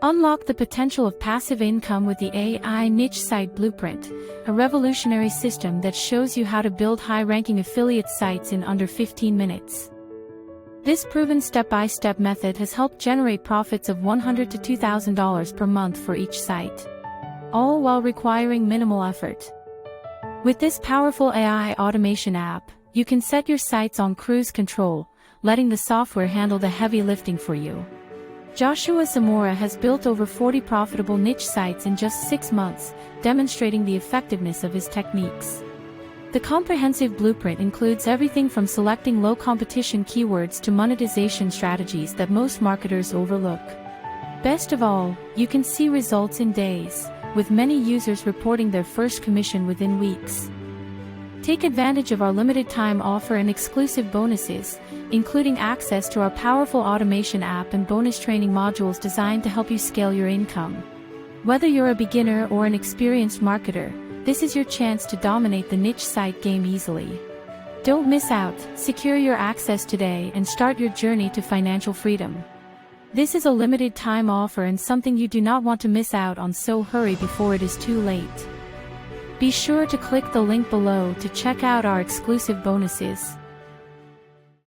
Unlock the potential of passive income with the AI Niche Site Blueprint, a revolutionary system that shows you how to build high-ranking affiliate sites in under 15 minutes. This proven step-by-step method has helped generate profits of $100 to $2,000 per month for each site, all while requiring minimal effort. With this powerful AI automation app, you can set your sites on cruise control, letting the software handle the heavy lifting for you. Joshua Zamora has built over 40 profitable niche sites in just 6 months, demonstrating the effectiveness of his techniques. The comprehensive blueprint includes everything from selecting low-competition keywords to monetization strategies that most marketers overlook. Best of all, you can see results in days, with many users reporting their first commission within weeks. Take advantage of our limited-time offer and exclusive bonuses, including access to our powerful automation app and bonus training modules designed to help you scale your income. Whether you're a beginner or an experienced marketer, this is your chance to dominate the niche site game easily. Don't miss out, secure your access today and start your journey to financial freedom. This is a limited-time offer and something you do not want to miss out on, so hurry before it is too late. Be sure to click the link below to check out our exclusive bonuses.